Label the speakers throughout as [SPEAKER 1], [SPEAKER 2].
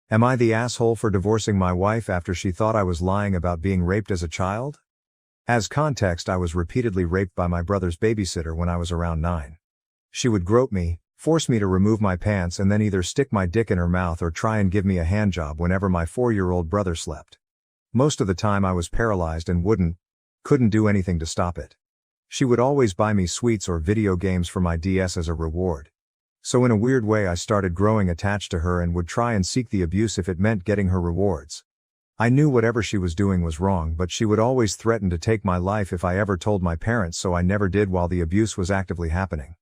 [SPEAKER 1] Am I the asshole for divorcing my wife after she thought I was lying about being raped as a child? As context, I was repeatedly raped by my brother's babysitter when I was around 9. She would grope me, force me to remove my pants, and then either stick my dick in her mouth or try and give me a handjob whenever my 4-year-old brother slept. Most of the time I was paralyzed and couldn't do anything to stop it. She would always buy me sweets or video games for my DS as a reward. So in a weird way I started growing attached to her and would try and seek the abuse if it meant getting her rewards. I knew whatever she was doing was wrong, but she would always threaten to take my life if I ever told my parents, so I never did while the abuse was actively happening.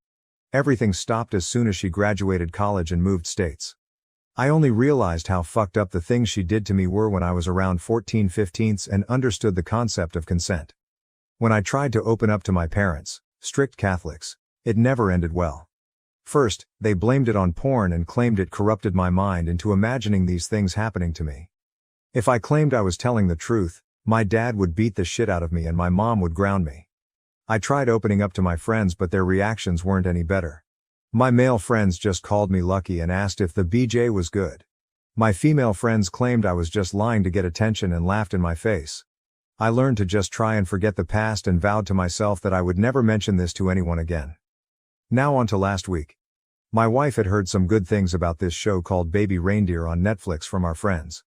[SPEAKER 1] Everything stopped as soon as she graduated college and moved states. I only realized how fucked up the things she did to me were when I was around 14-15 and understood the concept of consent. When I tried to open up to my parents, strict Catholics, it never ended well. First, they blamed it on porn and claimed it corrupted my mind into imagining these things happening to me. If I claimed I was telling the truth, my dad would beat the shit out of me and my mom would ground me. I tried opening up to my friends, but their reactions weren't any better. My male friends just called me lucky and asked if the BJ was good. My female friends claimed I was just lying to get attention and laughed in my face. I learned to just try and forget the past and vowed to myself that I would never mention this to anyone again. Now on to last week. My wife had heard some good things about this show called Baby Reindeer on Netflix from our friends.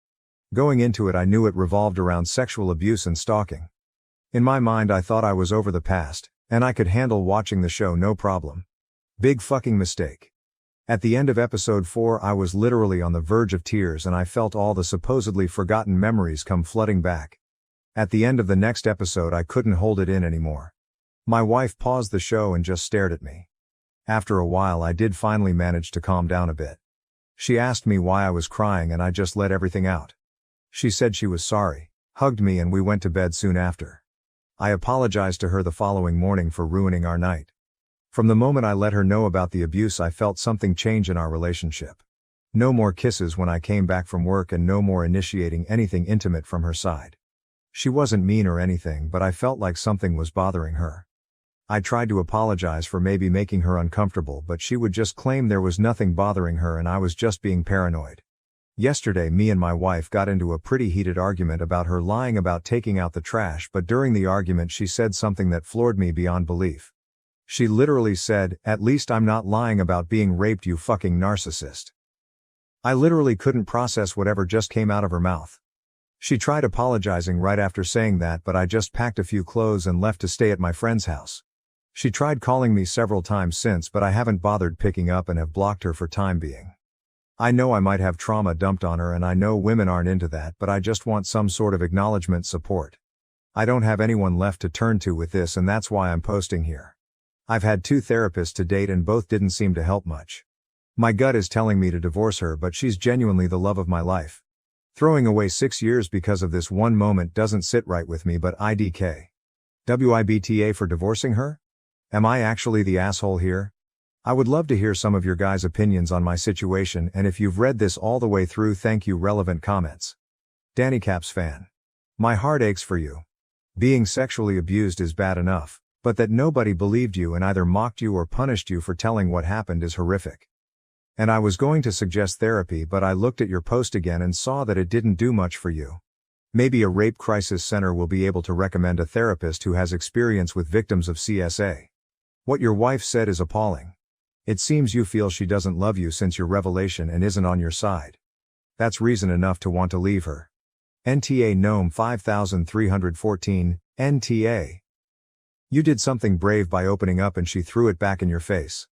[SPEAKER 1] Going into it, I knew it revolved around sexual abuse and stalking. In my mind, I thought I was over the past, and I could handle watching the show no problem. Big fucking mistake. At the end of episode 4, I was literally on the verge of tears and I felt all the supposedly forgotten memories come flooding back. At the end of the next episode, I couldn't hold it in anymore. My wife paused the show and just stared at me. After a while, I did finally manage to calm down a bit. She asked me why I was crying and I just let everything out. She said she was sorry, hugged me, and we went to bed soon after. I apologized to her the following morning for ruining our night. From the moment I let her know about the abuse, I felt something change in our relationship. No more kisses when I came back from work and no more initiating anything intimate from her side. She wasn't mean or anything, but I felt like something was bothering her. I tried to apologize for maybe making her uncomfortable, but she would just claim there was nothing bothering her and I was just being paranoid. Yesterday, me and my wife got into a pretty heated argument about her lying about taking out the trash, but during the argument she said something that floored me beyond belief. She literally said, "At least I'm not lying about being raped, you fucking narcissist." I literally couldn't process whatever just came out of her mouth. She tried apologizing right after saying that, but I just packed a few clothes and left to stay at my friend's house. She tried calling me several times since, but I haven't bothered picking up and have blocked her for time being. I know I might have trauma dumped on her and I know women aren't into that, but I just want some sort of acknowledgement, support. I don't have anyone left to turn to with this, and that's why I'm posting here. I've had 2 therapists to date and both didn't seem to help much. My gut is telling me to divorce her, but she's genuinely the love of my life. Throwing away 6 years because of this one moment doesn't sit right with me, but IDK. WIBTA for divorcing her? Am I actually the asshole here? I would love to hear some of your guys' opinions on my situation, and if you've read this all the way through, thank you. Relevant comments. Danny Caps fan. My heart aches for you. Being sexually abused is bad enough, but that nobody believed you and either mocked you or punished you for telling what happened is horrific. And I was going to suggest therapy, but I looked at your post again and saw that it didn't do much for you. Maybe a rape crisis center will be able to recommend a therapist who has experience with victims of CSA. What your wife said is appalling. It seems you feel she doesn't love you since your revelation and isn't on your side. That's reason enough to want to leave her. NTA Gnome 5314, NTA. You did something brave by opening up and she threw it back in your face.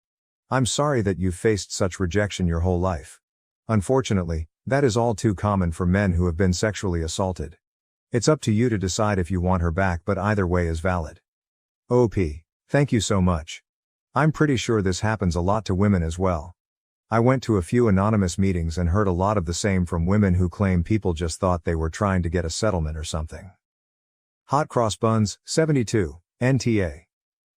[SPEAKER 1] I'm sorry that you've faced such rejection your whole life. Unfortunately, that is all too common for men who have been sexually assaulted. It's up to you to decide if you want her back, but either way is valid. OP. Thank you so much. I'm pretty sure this happens a lot to women as well. I went to a few anonymous meetings and heard a lot of the same from women who claim people just thought they were trying to get a settlement or something. Hot Cross Buns, 72, NTA.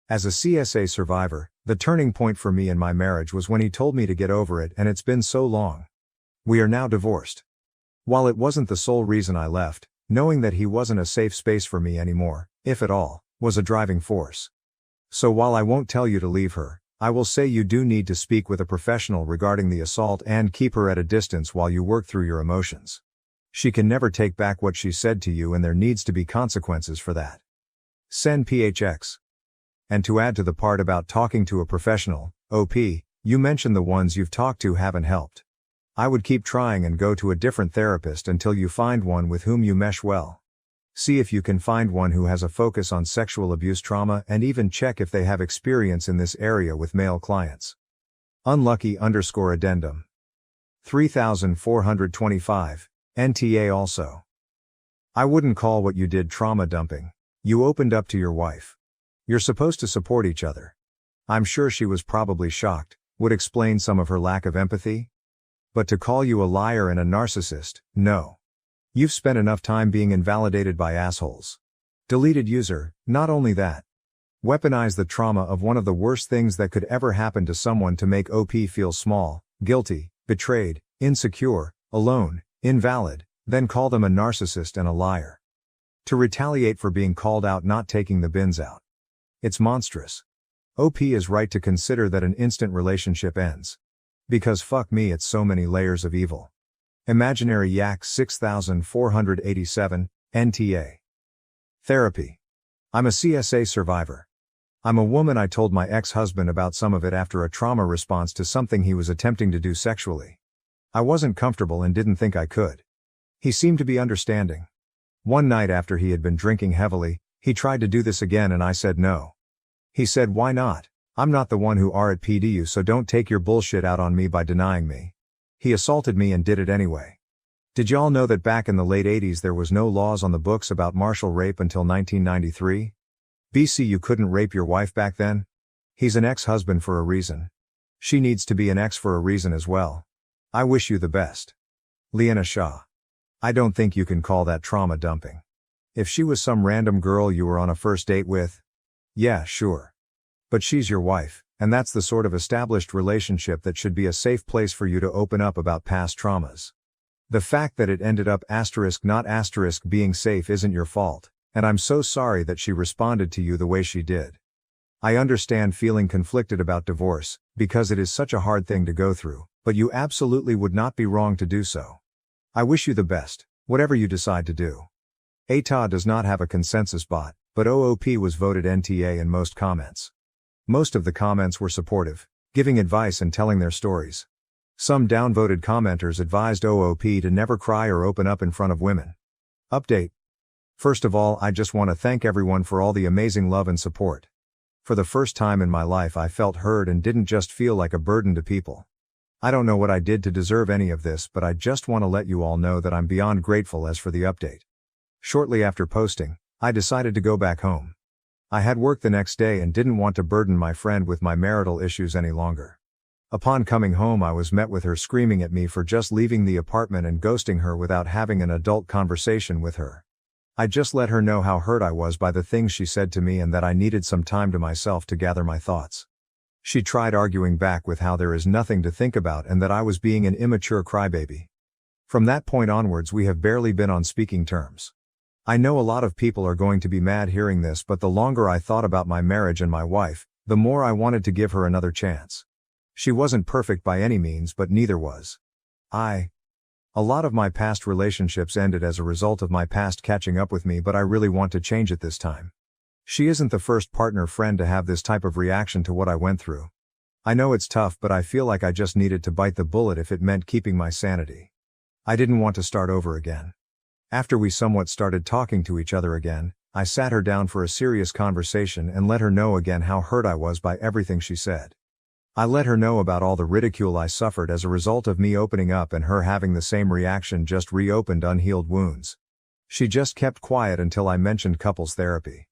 [SPEAKER 1] As a CSA survivor, the turning point for me in my marriage was when he told me to get over it, and it's been so long. We are now divorced. While it wasn't the sole reason I left, knowing that he wasn't a safe space for me anymore, if at all, was a driving force. So while I won't tell you to leave her, I will say you do need to speak with a professional regarding the assault and keep her at a distance while you work through your emotions. She can never take back what she said to you and there needs to be consequences for that. Send PHX. And to add to the part about talking to a professional, OP, you mentioned the ones you've talked to haven't helped. I would keep trying and go to a different therapist until you find one with whom you mesh well. See if you can find one who has a focus on sexual abuse trauma and even check if they have experience in this area with male clients. Unlucky_addendum. 3425, NTA also. I wouldn't call what you did trauma dumping. You opened up to your wife. You're supposed to support each other. I'm sure she was probably shocked, would explain some of her lack of empathy. But to call you a liar and a narcissist, no. You've spent enough time being invalidated by assholes. Deleted user, not only that. Weaponize the trauma of one of the worst things that could ever happen to someone to make OP feel small, guilty, betrayed, insecure, alone, invalid, then call them a narcissist and a liar. To retaliate for being called out not taking the bins out. It's monstrous. OP is right to consider that an instant relationship ends. Because fuck me, it's so many layers of evil. Imaginary Yak 6487, NTA. Therapy. I'm a CSA survivor. I'm a woman. I told my ex-husband about some of it after a trauma response to something he was attempting to do sexually. I wasn't comfortable and didn't think I could. He seemed to be understanding. One night after he had been drinking heavily, he tried to do this again and I said no. He said, "Why not? I'm not the one who RP'd you, so don't take your bullshit out on me by denying me." He assaulted me and did it anyway. Did y'all know that back in the late 80s there was no laws on the books about martial rape until 1993? BC, you couldn't rape your wife back then? He's an ex-husband for a reason. She needs to be an ex for a reason as well. I wish you the best. Leanna Shaw. I don't think you can call that trauma dumping. If she was some random girl you were on a first date with, yeah, sure. But she's your wife, and that's the sort of established relationship that should be a safe place for you to open up about past traumas. The fact that it ended up not being safe isn't your fault, and I'm so sorry that she responded to you the way she did. I understand feeling conflicted about divorce, because it is such a hard thing to go through, but you absolutely would not be wrong to do so. I wish you the best, whatever you decide to do. AITA does not have a consensus bot, but OOP was voted NTA in most comments. Most of the comments were supportive, giving advice and telling their stories. Some downvoted commenters advised OOP to never cry or open up in front of women. Update. First of all, I just want to thank everyone for all the amazing love and support. For the first time in my life I felt heard and didn't just feel like a burden to people. I don't know what I did to deserve any of this, but I just want to let you all know that I'm beyond grateful. As for the update. Shortly after posting, I decided to go back home. I had work the next day and didn't want to burden my friend with my marital issues any longer. Upon coming home I was met with her screaming at me for just leaving the apartment and ghosting her without having an adult conversation with her. I just let her know how hurt I was by the things she said to me and that I needed some time to myself to gather my thoughts. She tried arguing back with how there is nothing to think about and that I was being an immature crybaby. From that point onwards we have barely been on speaking terms. I know a lot of people are going to be mad hearing this, but the longer I thought about my marriage and my wife, the more I wanted to give her another chance. She wasn't perfect by any means, but neither was I. A lot of my past relationships ended as a result of my past catching up with me, but I really want to change it this time. She isn't the first partner friend to have this type of reaction to what I went through. I know it's tough, but I feel like I just needed to bite the bullet if it meant keeping my sanity. I didn't want to start over again. After we somewhat started talking to each other again, I sat her down for a serious conversation and let her know again how hurt I was by everything she said. I let her know about all the ridicule I suffered as a result of me opening up and her having the same reaction, just reopened unhealed wounds. She just kept quiet until I mentioned couples therapy.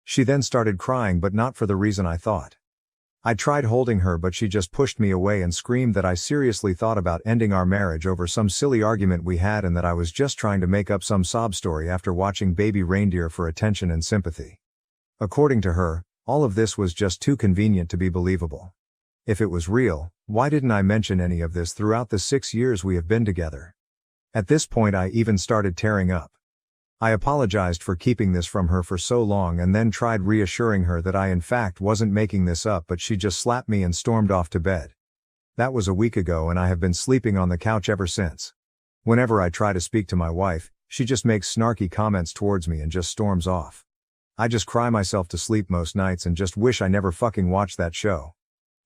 [SPEAKER 1] She then started crying, but not for the reason I thought. I tried holding her, but she just pushed me away and screamed that I seriously thought about ending our marriage over some silly argument we had and that I was just trying to make up some sob story after watching Baby Reindeer for attention and sympathy. According to her, all of this was just too convenient to be believable. If it was real, why didn't I mention any of this throughout the 6 years we have been together? At this point I even started tearing up. I apologized for keeping this from her for so long and then tried reassuring her that I in fact wasn't making this up, but she just slapped me and stormed off to bed. That was a week ago and I have been sleeping on the couch ever since. Whenever I try to speak to my wife, she just makes snarky comments towards me and just storms off. I just cry myself to sleep most nights and just wish I never fucking watched that show.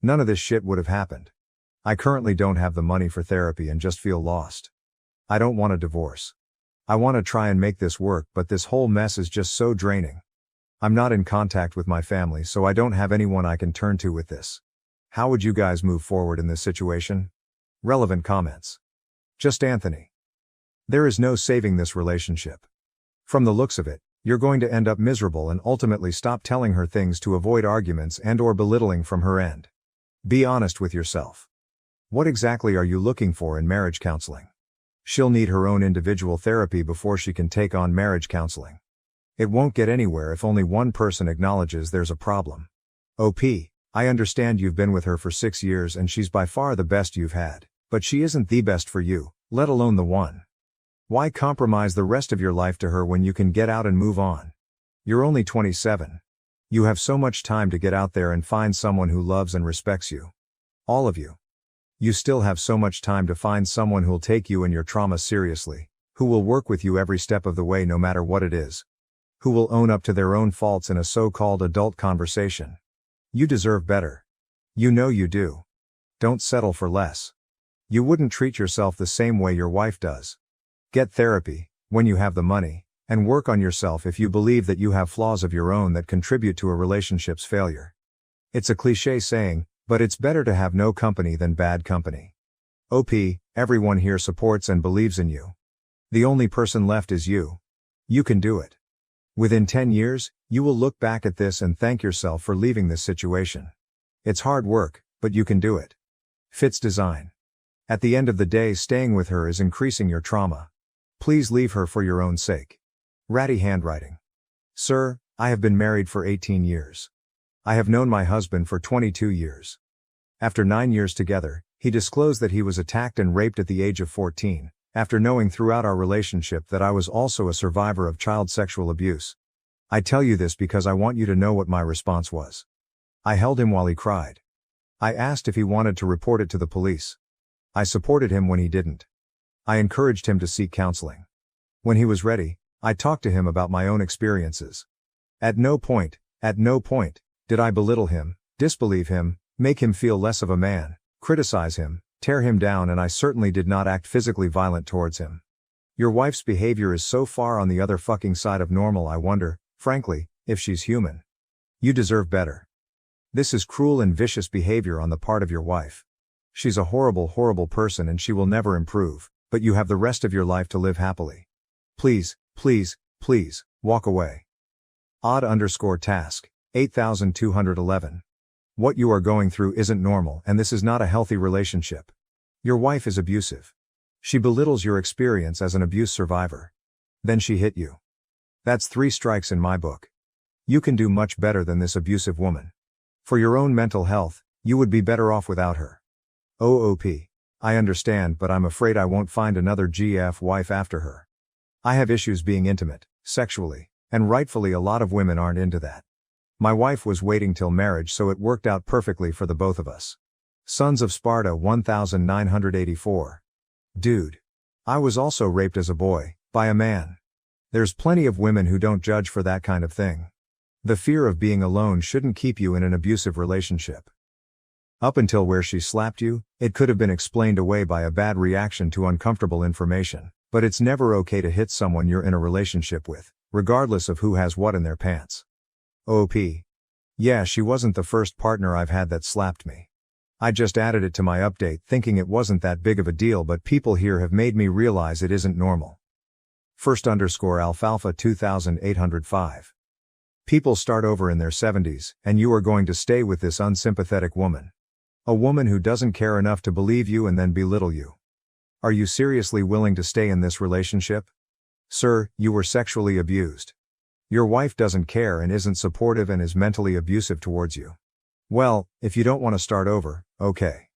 [SPEAKER 1] None of this shit would have happened. I currently don't have the money for therapy and just feel lost. I don't want a divorce. I want to try and make this work, but this whole mess is just so draining. I'm not in contact with my family, so I don't have anyone I can turn to with this. How would you guys move forward in this situation? Relevant comments. Just Anthony. There is no saving this relationship. From the looks of it, you're going to end up miserable and ultimately stop telling her things to avoid arguments and/or belittling from her end. Be honest with yourself. What exactly are you looking for in marriage counseling? She'll need her own individual therapy before she can take on marriage counseling. It won't get anywhere if only one person acknowledges there's a problem. OP, I understand you've been with her for 6 years and she's by far the best you've had, but she isn't the best for you, let alone the one. Why compromise the rest of your life to her when you can get out and move on? You're only 27. You have so much time to get out there and find someone who loves and respects you. All of you. You still have so much time to find someone who'll take you and your trauma seriously, who will work with you every step of the way no matter what it is. Who will own up to their own faults in a so-called adult conversation. You deserve better. You know you do. Don't settle for less. You wouldn't treat yourself the same way your wife does. Get therapy, when you have the money, and work on yourself if you believe that you have flaws of your own that contribute to a relationship's failure. It's a cliché saying, but it's better to have no company than bad company. OP, everyone here supports and believes in you. The only person left is you. You can do it. Within 10 years, you will look back at this and thank yourself for leaving this situation. It's hard work, but you can do it. Fits design. At the end of the day, staying with her is increasing your trauma. Please leave her for your own sake. Ratty handwriting. Sir, I have been married for 18 years. I have known my husband for 22 years. After 9 years together, he disclosed that he was attacked and raped at the age of 14, after knowing throughout our relationship that I was also a survivor of child sexual abuse. I tell you this because I want you to know what my response was. I held him while he cried. I asked if he wanted to report it to the police. I supported him when he didn't. I encouraged him to seek counseling. When he was ready, I talked to him about my own experiences. At no point, did I belittle him, disbelieve him, make him feel less of a man, criticize him, tear him down, and I certainly did not act physically violent towards him. Your wife's behavior is so far on the other fucking side of normal, I wonder, frankly, if she's human. You deserve better. This is cruel and vicious behavior on the part of your wife. She's a horrible, horrible person and she will never improve, but you have the rest of your life to live happily. Please, please, please, walk away. Odd_task, 8211. What you are going through isn't normal and this is not a healthy relationship. Your wife is abusive. She belittles your experience as an abuse survivor. Then she hit you. That's 3 strikes in my book. You can do much better than this abusive woman. For your own mental health, you would be better off without her. OOP. I understand, but I'm afraid I won't find another GF wife after her. I have issues being intimate, sexually, and rightfully a lot of women aren't into that. My wife was waiting till marriage, so it worked out perfectly for the both of us. Sons of Sparta 1984. Dude. I was also raped as a boy, by a man. There's plenty of women who don't judge for that kind of thing. The fear of being alone shouldn't keep you in an abusive relationship. Up until where she slapped you, it could have been explained away by a bad reaction to uncomfortable information, but it's never okay to hit someone you're in a relationship with, regardless of who has what in their pants. OP. Yeah, she wasn't the first partner I've had that slapped me. I just added it to my update thinking it wasn't that big of a deal, but people here have made me realize it isn't normal. First_alfalfa 2805. People start over in their 70s, and you are going to stay with this unsympathetic woman. A woman who doesn't care enough to believe you and then belittle you. Are you seriously willing to stay in this relationship? Sir, you were sexually abused. Your wife doesn't care and isn't supportive and is mentally abusive towards you. Well, if you don't want to start over, okay.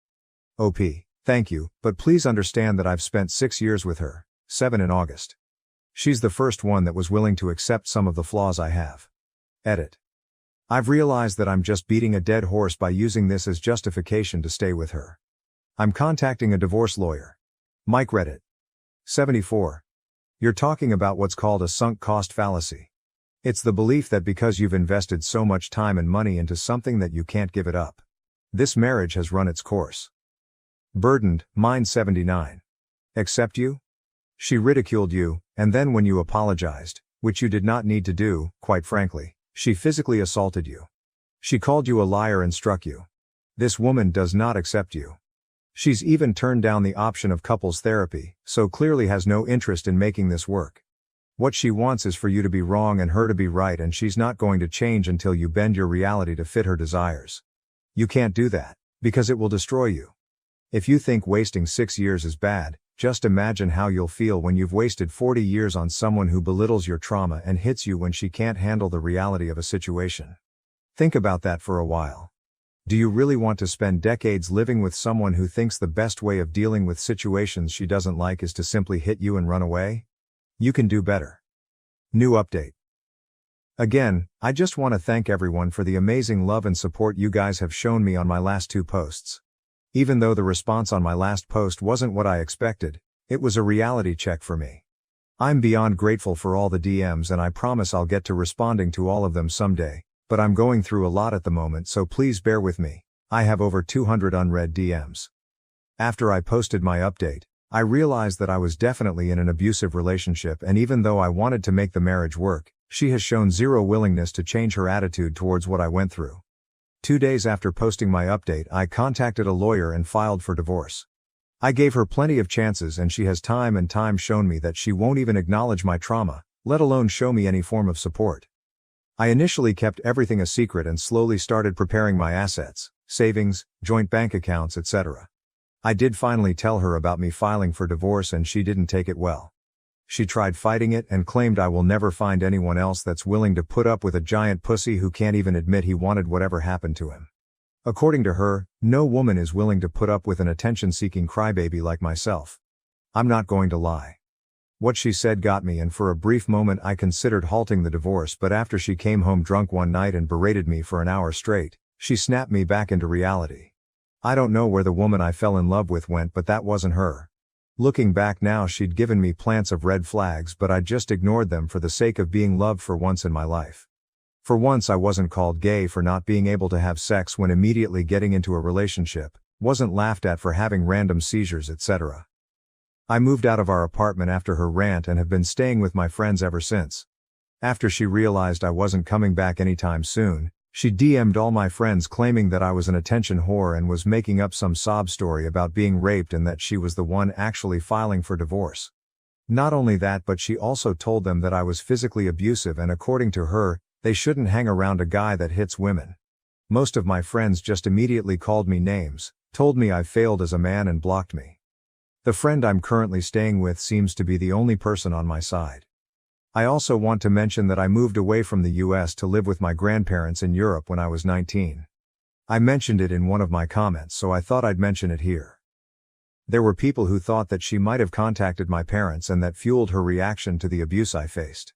[SPEAKER 1] OP, thank you, but please understand that I've spent 6 years with her, 7 in August. She's the first one that was willing to accept some of the flaws I have. Edit. I've realized that I'm just beating a dead horse by using this as justification to stay with her. I'm contacting a divorce lawyer. Mike Reddit. 74. You're talking about what's called a sunk cost fallacy. It's the belief that because you've invested so much time and money into something that you can't give it up. This marriage has run its course. Burdened, Mind 79. Accept you? She ridiculed you, and then when you apologized, which you did not need to do, quite frankly, she physically assaulted you. She called you a liar and struck you. This woman does not accept you. She's even turned down the option of couples therapy, so clearly has no interest in making this work. What she wants is for you to be wrong and her to be right, and she's not going to change until you bend your reality to fit her desires. You can't do that, because it will destroy you. If you think wasting 6 years is bad, just imagine how you'll feel when you've wasted 40 years on someone who belittles your trauma and hits you when she can't handle the reality of a situation. Think about that for a while. Do you really want to spend decades living with someone who thinks the best way of dealing with situations she doesn't like is to simply hit you and run away? You can do better. New update. Again, I just want to thank everyone for the amazing love and support you guys have shown me on my last 2 posts. Even though the response on my last post wasn't what I expected, it was a reality check for me. I'm beyond grateful for all the DMs, and I promise I'll get to responding to all of them someday, but I'm going through a lot at the moment, so please bear with me. I have over 200 unread DMs. After I posted my update, I realized that I was definitely in an abusive relationship, and even though I wanted to make the marriage work, she has shown zero willingness to change her attitude towards what I went through. 2 days after posting my update, I contacted a lawyer and filed for divorce. I gave her plenty of chances, and she has time and time shown me that she won't even acknowledge my trauma, let alone show me any form of support. I initially kept everything a secret and slowly started preparing my assets, savings, joint bank accounts, etc. I did finally tell her about me filing for divorce, and she didn't take it well. She tried fighting it and claimed I will never find anyone else that's willing to put up with a giant pussy who can't even admit he wanted whatever happened to him. According to her, no woman is willing to put up with an attention-seeking crybaby like myself. I'm not going to lie. What she said got me, and for a brief moment I considered halting the divorce, but after she came home drunk one night and berated me for an hour straight, she snapped me back into reality. I don't know where the woman I fell in love with went, but that wasn't her. Looking back now, she'd given me plants of red flags, but I just ignored them for the sake of being loved for once in my life. For once I wasn't called gay for not being able to have sex when immediately getting into a relationship, wasn't laughed at for having random seizures, etc. I moved out of our apartment after her rant and have been staying with my friends ever since. After she realized I wasn't coming back anytime soon, she DM'd all my friends claiming that I was an attention whore and was making up some sob story about being raped and that she was the one actually filing for divorce. Not only that, but she also told them that I was physically abusive, and according to her, they shouldn't hang around a guy that hits women. Most of my friends just immediately called me names, told me I failed as a man, and blocked me. The friend I'm currently staying with seems to be the only person on my side. I also want to mention that I moved away from the US to live with my grandparents in Europe when I was 19. I mentioned it in one of my comments, so I thought I'd mention it here. There were people who thought that she might have contacted my parents, and that fueled her reaction to the abuse I faced.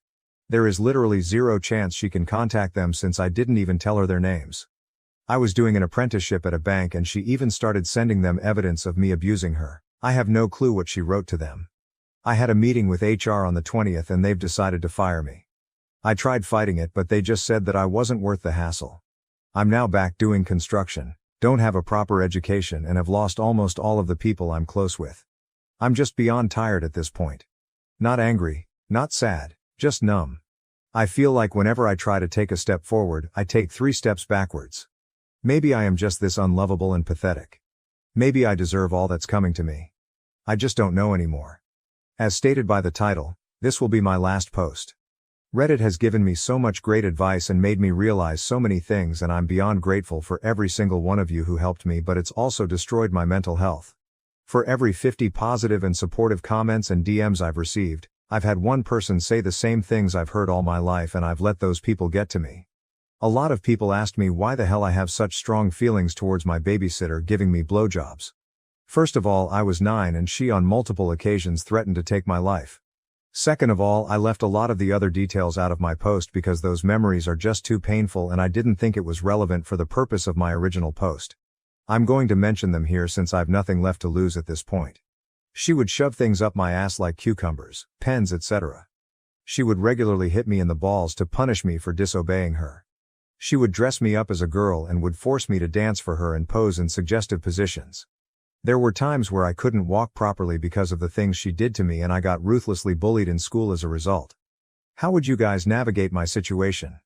[SPEAKER 1] There is literally zero chance she can contact them, since I didn't even tell her their names. I was doing an apprenticeship at a bank, and she even started sending them evidence of me abusing her. I have no clue what she wrote to them. I had a meeting with HR on the 20th and they've decided to fire me. I tried fighting it, but they just said that I wasn't worth the hassle. I'm now back doing construction, don't have a proper education, and have lost almost all of the people I'm close with. I'm just beyond tired at this point. Not angry, not sad, just numb. I feel like whenever I try to take a step forward, I take 3 steps backwards. Maybe I am just this unlovable and pathetic. Maybe I deserve all that's coming to me. I just don't know anymore. As stated by the title, this will be my last post. Reddit has given me so much great advice and made me realize so many things, and I'm beyond grateful for every single one of you who helped me, but it's also destroyed my mental health. For every 50 positive and supportive comments and DMs I've received, I've had one person say the same things I've heard all my life, and I've let those people get to me. A lot of people asked me why the hell I have such strong feelings towards my babysitter giving me blowjobs. First of all, I was 9 and she on multiple occasions threatened to take my life. Second of all, I left a lot of the other details out of my post because those memories are just too painful and I didn't think it was relevant for the purpose of my original post. I'm going to mention them here since I've nothing left to lose at this point. She would shove things up my ass like cucumbers, pens, etc. She would regularly hit me in the balls to punish me for disobeying her. She would dress me up as a girl and would force me to dance for her and pose in suggestive positions. There were times where I couldn't walk properly because of the things she did to me and I got ruthlessly bullied in school as a result. How would you guys navigate my situation?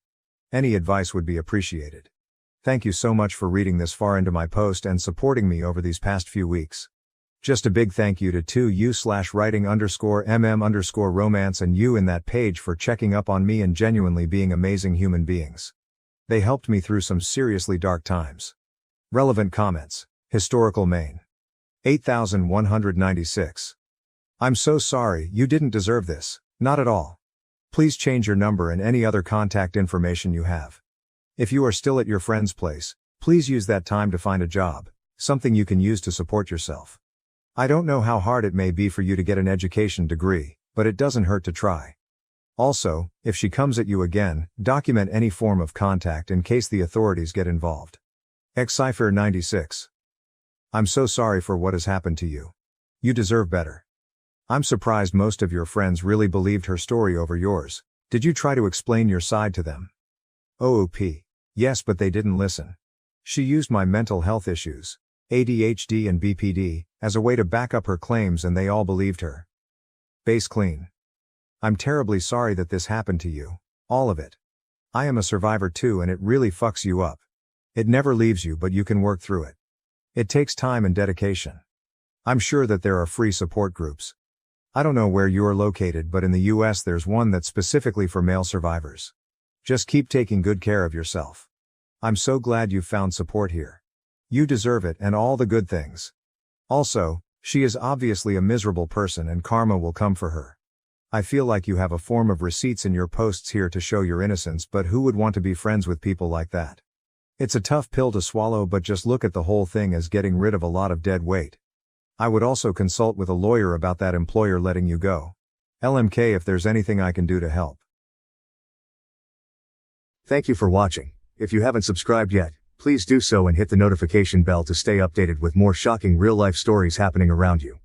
[SPEAKER 1] Any advice would be appreciated. Thank you so much for reading this far into my post and supporting me over these past few weeks. Just a big thank you to 2u/writing_mm_romance and you in that page for checking up on me and genuinely being amazing human beings. They helped me through some seriously dark times. Relevant comments. Historical Maine. 8196. I'm so sorry, you didn't deserve this, not at all. Please change your number and any other contact information you have. If you are still at your friend's place, please use that time to find a job, something you can use to support yourself. I don't know how hard it may be for you to get an education degree, but it doesn't hurt to try. Also, if she comes at you again, document any form of contact in case the authorities get involved. Xcypher 96. I'm so sorry for what has happened to you. You deserve better. I'm surprised most of your friends really believed her story over yours. Did you try to explain your side to them? OOP. Yes, but they didn't listen. She used my mental health issues, ADHD and BPD, as a way to back up her claims and they all believed her. Base clean. I'm terribly sorry that this happened to you. All of it. I am a survivor too and it really fucks you up. It never leaves you but you can work through it. It takes time and dedication. I'm sure that there are free support groups. I don't know where you are located but in the US there's one that's specifically for male survivors. Just keep taking good care of yourself. I'm so glad you've found support here. You deserve it and all the good things. Also, she is obviously a miserable person and karma will come for her. I feel like you have a form of receipts in your posts here to show your innocence, but who would want to be friends with people like that? It's a tough pill to swallow, but just look at the whole thing as getting rid of a lot of dead weight. I would also consult with a lawyer about that employer letting you go. LMK if there's anything I can do to help.
[SPEAKER 2] Thank you for watching. If you haven't subscribed yet, please do so and hit the notification bell to stay updated with more shocking real-life stories happening around you.